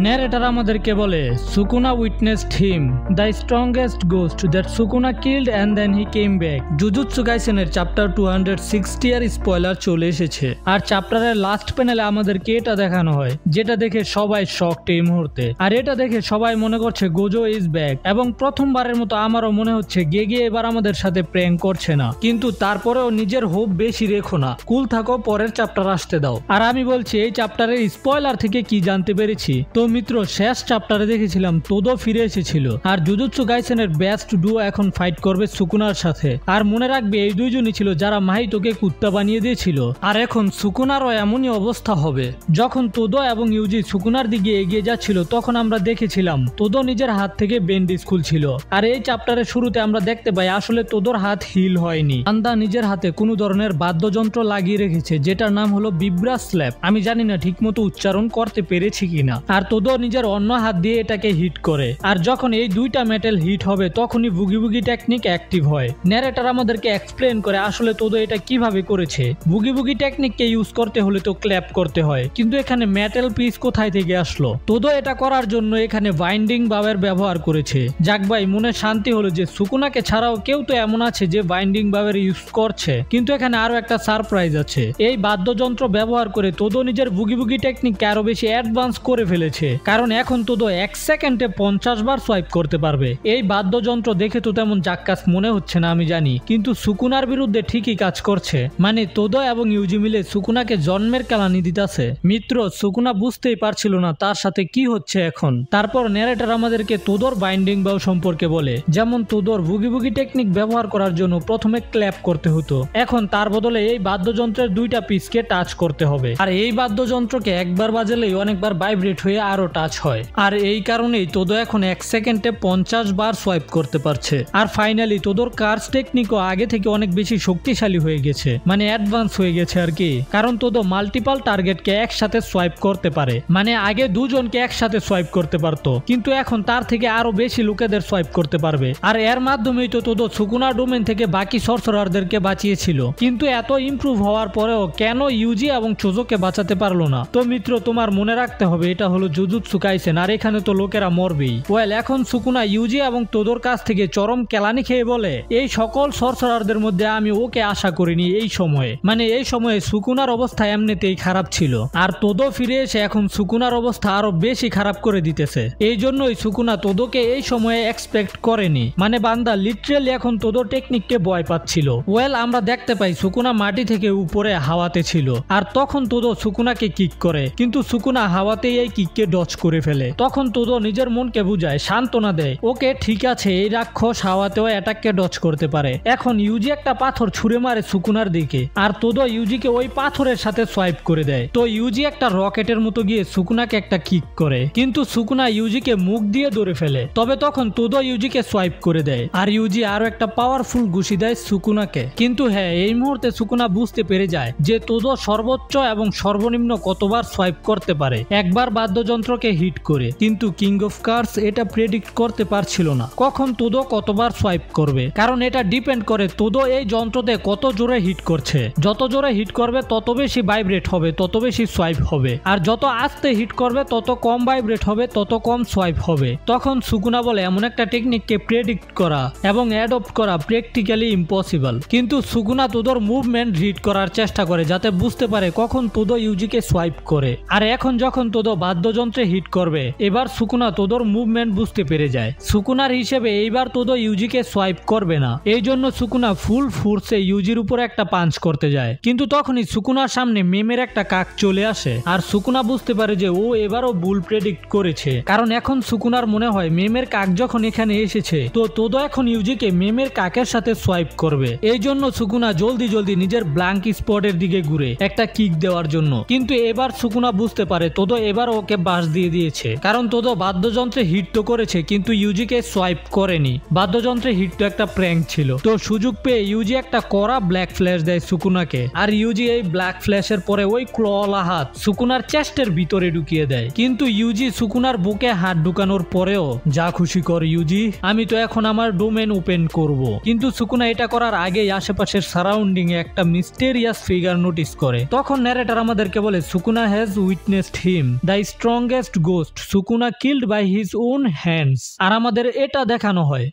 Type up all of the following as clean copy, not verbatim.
Narrator আমাদেরকে বলে Sukuna witnessed him the strongest ghost that Sukuna killed and then he came back. Jujutsu কাইসেনের chapter 260 এর spoiler চলে এসেছে, আর চ্যাপ্টারের লাস্ট প্যানেলে আমাদেরকে এটা দেখানো হয় যেটা দেখে সবাই শকড এই মুহূর্তে। আর এটা দেখে সবাই মনে করছে গোজো ইজ ব্যাক, এবং প্রথমবারের মতো আমারও মনে হচ্ছে গেগে এবার আমাদের সাথে প্র্যাঙ্ক করছে না, কিন্তু তারপরেও নিজের হোপ বেশি রেখো না, কুল থাকো, পরের চ্যাপ্টার আসতে দাও। আর আমি বলছি এই চ্যাপ্টারের স্পয়লার থেকে কি জানতে পেরেছি। তো মিত্র, শেষ চ্যাপ্টারে দেখেছিলাম তোদো ফিরে এসেছিল, আর জুজুৎসু কাইসেনের বেস্ট ডুও এখন ফাইট করবে সুকুনার সাথে। আর মনে রাখবে এই দুইজনই ছিল যারা মাহিতোকে কুত্তা বানিয়ে দিয়েছিল। আর এখন সুকুনারও এমনই অবস্থা হবে। যখন তোদো এবং ইউজি সুকুনার দিকে এগিয়ে যাচ্ছিল তখন আমরা দেখেছিলাম তোদো নিজের হাত থেকে ব্যান্ডেজ খুলছিল। আর এই চ্যাপ্টারের শুরুতে আমরা দেখতে পাই আসলে তোদোর হাত হিল হয়নি, আন্দা নিজের হাতে কোনো ধরনের বাদ্যযন্ত্র লাগিয়ে রেখেছে যেটার নাম হলো বিব্রা স্ল্যাপ। আমি জানি না ঠিক মতো উচ্চারণ করতে পেরেছি কিনা। আর তোদো নিজের অন্য হাত দিয়ে এটাকে হিট করে, আর যখন এই দুইটা মেটাল হিট হবে তখনই বুগি বুগি টেকনিক অ্যাক্টিভ হয়। ন্যারেটর আমাদেরকে এক্সপ্লেন করে আসলে তোদো এটা কিভাবে করেছে। বুগি বুগি টেকনিককে ইউজ করতে হলে তো ক্ল্যাপ করতে হয়, কিন্তু এখানে মেটাল পিস কোথায় থেকে আসলো? তোদো এটা করার জন্য এখানে বাইন্ডিং বাবের ব্যবহার করেছে। যাক ভাই, মনে শান্তি হলো যে সুকুনাকে ছাড়াও কেউ তো এমন আছে যে বাইন্ডিং বাবের ইউজ করছে। কিন্তু এখানে আরো একটা সারপ্রাইজ আছে। এই বাদ্যযন্ত্র ব্যবহার করে তোদো নিজের বুগি বুগি টেকনিককে আরো বেশি অ্যাডভান্স করে ফেলেছে, কারণ এখন তোদো 1 সেকেন্ডে 50 বার সোয়াইপ করতে পারবে। এই বাদ্যযন্ত্র দেখে তো তেমন জাক্কাস মনে হচ্ছে না আমি জানি, কিন্তু সুকুনার বিরুদ্ধে ঠিকই কাজ করছে। মানে তোদো এবং ইউজি মিলে সুকুনাকে জন্মের কেলানি দিতেছে। মিত্র, সুকুনা বুঝতেই পারছিল না তার সাথে কি হচ্ছে এখন। তারপর ন্যারেটর আমাদেরকে তোদোর বাইন্ডিং বাউ সম্পর্কে বলে, যেমন তোদোর বুগি বুগি টেকনিক ব্যবহার করার জন্য প্রথমে ক্ল্যাপ করতে হতো, এখন তার বদলে এই বাদ্যযন্ত্রের দুইটা পিসকে টাচ করতে হবে। আর এই বাদ্যযন্ত্রকে একবার বাজালেই অনেকবার ভাইব্রেট হয়ে আরো টাচ হয়। আর এই কারণেই তোদো এখন 1 সেকেন্ডে 50 বার সোয়াইপ করতে পারছে। আর ফাইনালি তোদোর কার্স টেকনিকও আগে থেকে অনেক বেশি শক্তিশালী হয়ে গেছে, মানে অ্যাডভান্স হয়ে গেছে আর কি। কারণ তোদো মাল্টিপল টার্গেটকে একসাথে সোয়াইপ করতে পারে, মানে আগে দুজনকে একসাথে সোয়াইপ করতে পারতো, কিন্তু এখন তার থেকে আরো বেশি লোকেদের সোয়াইপ করতে পারবে। আর এর মাধ্যমেই তো তোদো সুকুনা ডোমেন থেকে বাকি সর্সারারদেরকে বাঁচিয়েছিল। কিন্তু এত ইমপ্রুভ হওয়ার পরেও কেন ইউজি এবং চোজোকে বাঁচাতে পারলো না? তো মিত্র, তোমার মনে রাখতে হবে এটা হলো জুজুৎসু কাইসেন, আর এখানে তো লোকেরা মরবেই। ওয়েল, এখন সুকুনা ইউজি এবং তোদোর কাছ থেকে চরম কেলানি খেয়ে বলে, এই সকল সর্সারারদের মধ্যে আমি ওকে আশা করিনি এই সময়ে। মানে এই সময়ে সুকুনার অবস্থা এমনিতেই খারাপ ছিল, আর তোদো ফিরে এসে এখন সুকুনার অবস্থা আরো বেশি খারাপ করে দিতেছে। এই জন্যই সুকুনা তোদোকে এই সময়ে এক্সপেক্ট করেনি। মানে বান্দা লিটারালি এখন তোদো টেকনিককে ভয় পাচ্ছিল। ওয়েল, আমরা দেখতে পাই সুকুনা মাটি থেকে উপরে হাওয়াতে ছিল, আর তখন তোদো সুকুনাকে কিক করে, কিন্তু সুকুনা হাওয়াতেই এই কিককে ডচ করে ফেলে। তখন তোদো নিজের মনকে বুঝায়, সান্ত্বনা দেয়, ওকে ঠিক আছে, এই রাক্ষস হাওয়াতেও অ্যাটাককে ডচ করতে পারে। এখন ইউজি একটা পাথর ছুঁড়ে মারে সুকুনার দিকে, আর তোদো ইউজিকে ওই পাথরের সাথে সোয়াইপ করে দেয়। তো ইউজি একটা রকেটের মতো গিয়ে সুকুনাকে একটা কিক করে, কিন্তু সুকুনা ইউজিকে মুখ দিয়ে ধরে ফেলে। তবে তখন তোদো ইউজিকে সোয়াইপ করে দেয়, আর ইউজি আরো একটা পাওয়ারফুল ঘুষি দেয় সুকুনাকে। কিন্তু হ্যাঁ, এই মুহূর্তে সুকুনা বুঝতে পেরে যায় যে তোদো সর্বোচ্চ এবং সর্বনিম্ন কতবার সোয়াইপ করতে পারে একবার বাদ্যযন্ত্রকে হিট করে। কিন্তু কিং অফ কার্স এটা প্রেডিক্ট করতে পারছিল না কখন তোদো কতবার সোয়াইপ করবে, কারণ এটা ডিপেন্ড করে তোদো এই যন্ত্রতে কত জোরে হিট করছে। যত জোরে হিট করবে তত বেশি ভাইব্রেট হবে, তত বেশি সোয়াইপ হবে, আর যত আস্তে হিট করবে তত কম ভাইব্রেট হবে, তত কম সোয়াইপ হবে। তখন সুকুনা বলে এমন একটা টেকনিককে প্রেডিক্ট করা এবং অ্যাডপ্ট করা প্র্যাকটিক্যালি ইম্পসিবল। কিন্তু সুকুনা তোদোর মুভমেন্ট রিড করার চেষ্টা করে যাতে বুঝতে পারে কখন তোদো ইউজিকে সোয়াইপ করে। আর এখন যখন তোদো বাদ্যযন্ত্রে হিট করবে, এবার সুকুনা তোদোর মুভমেন্ট বুঝতে পেরে যায়। সুকুনার হিসেবে এইবার তোদো ইউজিকে সোয়াইপ করবে না, এই জন্য সুকুনা ফুল ফোর্সে ইউজির উপরে একটা পাঞ্চ করতে যায়। কিন্তু তখনই সুকুনার সামনে মেমের একটা কাক চলে আসে, আর সুকুনা বুঝতে পারে যে ও এবারও ভুল প্রেডিক্ট করেছে। কারণ এখন সুকুনার মনে হয় মেমের কাক যখন এখানে এসেছে তো তোদো এখন ইউজিকে মেমের কাকের সাথে সোয়াইপ করবে। এই জন্য সুকুনা জলদি জলদি নিজের ব্ল্যাঙ্ক স্পটের দিকে ঘুরে একটা কিক দেওয়ার জন্য। কিন্তু এবার সুকুনা বুঝতে পারে তোদো এবার ওকে বাস দিয়ে দিয়েছে, কারণ তোদো বাদ্যযন্ত্রে হিট তো করেছে কিন্তু ইউজিকে সোয়াইপ করেনি। বাদ্যযন্ত্রে হিট তো একটা প্র্যাঙ্ক ছিল। তো সুযোগ পেয়ে ইউজি একটা কড়া ব্ল্যাক ফ্ল্যাশ দেয় সুকুনাকে, আর ইউজি এই ব্ল্যাক ফ্ল্যাশের পরে ওই ক্লওয়ালা হাত সুকুনার চেস্টের ভিতরে ঢুকিয়ে দেয়। কিন্তু ইউজি সুকুনার বুকে হাত ঢুকানোর পরেও, যা খুশি কর ইউজি, আমি তো এখন আমার ডোমেন ওপেন করব। কিন্তু সুকুনা এটা করার আগেই আশেপাশের সারাউন্ডিং এ একটা মিস্টেরিয়াস ফিগার নোটিস করে। তখন ন্যারেটর আমাদেরকে বলে Sukuna has witnessed him the strong strongest ghost Sukuna killed by his own hands. আর আমাদের এটা দেখানো হয়।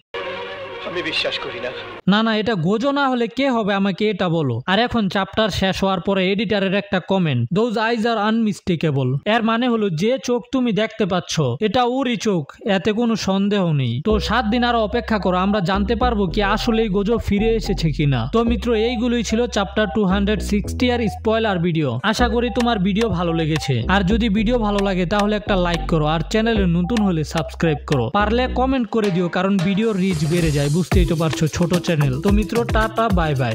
আমি বিশ্বাস করি না। না এটা গোজো না হলে কে হবে আমাকে এটা বলো। আর এখন চ্যাপ্টার শেষ হওয়ার পরে এডিটারের একটা কমেন্ট, দোজ আইজ আর আনমিস্টেকেবল। এর মানে হলো যে চোখ তুমি দেখতে পাচ্ছ এটা ওরই চোখ, এতে কোনো সন্দেহ নেই। তো 7 দিন আরো অপেক্ষা করো, আমরা জানতে পারবো কি আসলেই গোজো ফিরে এসেছে কিনা। তো মিত্র, এইগুলোই ছিল চ্যাপ্টার 260 এর স্পয়লার ভিডিও। আশা করি তোমার ভিডিও ভালো লেগেছে। আর যদি ভিডিও ভালো লাগে তাহলে একটা লাইক করো, আর চ্যানেলে নতুন হলে সাবস্ক্রাইব করো, পারলে কমেন্ট করে দিও, কারণ ভিডিওর রিচ বেড়ে যায়, বুঝতেই তো পারছো, ছোট চ্যানেল। তো মিত্র, টাটা, বাই বাই।